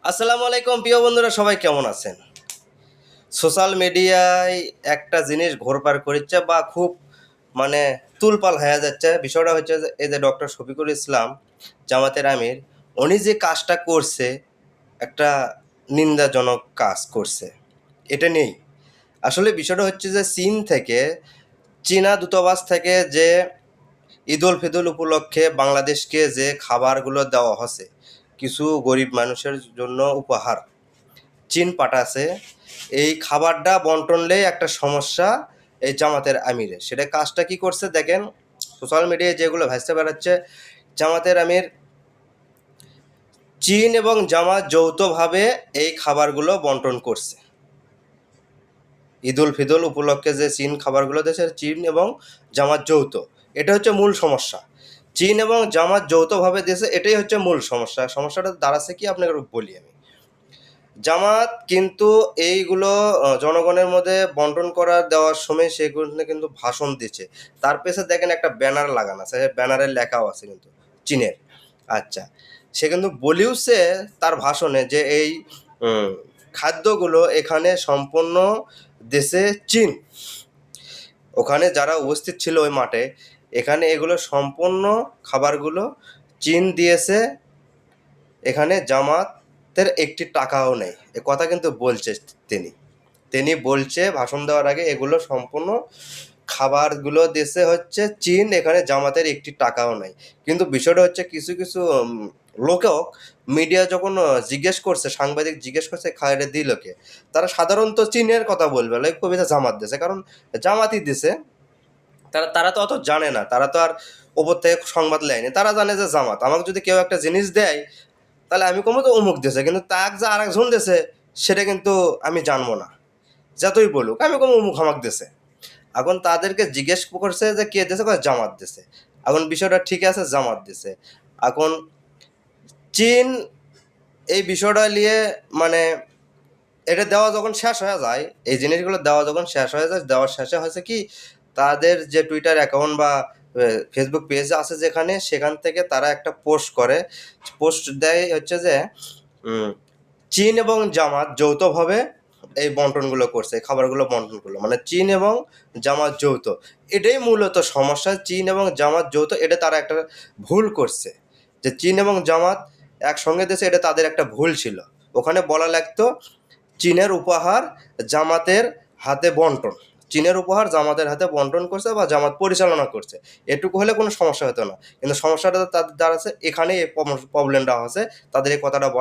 আসসালামু আলাইকুম প্রিয় বন্ধুরা, সবাই কেমন আছেন? সোশ্যাল মিডিয়ায় একটা জিনিস ঘোরপার করেছে বা খুব মানে তুলপাল হয়ে যাচ্ছে। বিষয়টা হচ্ছে যে এই যে ডক্টর শফিকুল ইসলাম জামাতের আমির, উনি যে কাজটা করছে একটা নিন্দাজনক কাজ করছে। এটা নেই, আসলে বিষয়টা হচ্ছে যে চীনা দূতাবাস থেকে যে ঈদ উল ফিতর উপলক্ষে বাংলাদেশকে যে খাবারগুলো দেওয়া হচ্ছে কিছু গরিব মানুষের জন্য উপহার, চীন পাঠাছে। এই খাবারটা বন্টনলেই একটা সমস্যা এই জামাতের আমিরের। সেটা কাজটা কি করছে দেখেন, সোশ্যাল মিডিয়ায় যেগুলো ভেসে বেড়াচ্ছে, জামাতের আমির চীন এবং জামাত যৌথভাবে এই খাবারগুলো বন্টন করছে। ঈদ উল ফিতর উপলক্ষে যে চীন খাবারগুলো দিয়েছে, চীন এবং জামাত যৌথ, এটা হচ্ছে মূল সমস্যা। চীন এবং জামাত যৌথভাবে দিয়েছে, এটাই হচ্ছে মূল সমস্যা। সমস্যাটা দাঁড়াচ্ছে কি আপনাকে বলি আমি। জামাত কিন্তু এইগুলো জনগণের মধ্যে বন্টন করা দেওয়ার সময় সেগুলো কিন্তু ভাষণ দিচ্ছে। তার পেছে দেখেন একটা ব্যানার লাগানো আছে, ব্যানারে লেখাও আছে কিন্তু চীনের। আচ্ছা, সে কিন্তু বলিউছে তার ভাষণে যে এই উম, খাদ্যগুলো এখানে সম্পূর্ণ দেশে চীন, ওখানে যারা উপস্থিত ছিল ওই মাঠে, এখানে এগুলো সম্পূর্ণ খাবারগুলো চীন দিয়েছে, এখানে জামাতের একটি টাকাও নেই। এ কথা কিন্তু বলছে তিনি। তিনি বলছে ভাষণ দেওয়ার আগে এগুলো সম্পূর্ণ খাবারগুলো দেশে হচ্ছে চীন, এখানে জামাতের একটি টাকাও নাই। কিন্তু বিষয়টা হচ্ছে কিছু কিছু লোকেও মিডিয়া যখন জিজ্ঞেস করছে, সাংবাদিক জিজ্ঞেস করছে খায়রে দিলকে, তারা সাধারণত চীনের কথা বলবে, লাইক কবিতা জামাত দিছে, কারণ জামাতই দিছে। তারা তারা তো অত জানে না, তারা তো আর ওপর থেকে সংবাদ নেয়নি, তারা জানে যে জামাত। আমাকে যদি কেউ একটা জিনিস দেয় তাহলে আমি কমো তো অমুক দেশে, কিন্তু তাক যে আর একজন দেশে সেটা কিন্তু আমি জানবো না। যতই বলুক আমি কমো অমুক আমাক দেশে। এখন তাদেরকে জিজ্ঞেস করছে যে কে দেশে, কয় জামাত দেশে। এখন বিষয়টা ঠিক আছে, জামাত দেশে। এখন চীন এই বিষয়টা নিয়ে মানে এটা দেওয়া যখন শেষ হয়ে যায়, এই জিনিসগুলো দেওয়া যখন শেষ হয়ে যায়, দেওয়ার শেষে হয়েছে কি, তাদের যে টুইটার অ্যাকাউন্ট বা ফেসবুক পেজ আছে যেখানে, সেখান থেকে তারা একটা পোস্ট করে, পোস্ট দেয় হচ্ছে যে উম, চীন এবং জামাত যৌথভাবে এই বন্টনগুলো করছে, এই খাবারগুলো বন্টন করলো, মানে চীন এবং জামাত যৌথ। এটাই মূলত সমস্যা, চীন এবং জামাত যৌথ, এটা তারা একটা ভুল করছে। যে চীন এবং জামাত একসঙ্গে দিয়েছে, এটা তাদের একটা ভুল ছিল। ওখানে বলা লাগতো চীনের উপহার জামাতের হাতে বন্টন, চীনের উপহার জামাতের হাতে বন্টন করছে বা জামাত পরিচালনা করছে, এটুকু হলে কোনো সমস্যা হতো না। কিন্তু সমস্যাটা তাদের দ্বারা আছে, এখানেই এই প্রবলেমটা আছে, তাদের এই কথাটা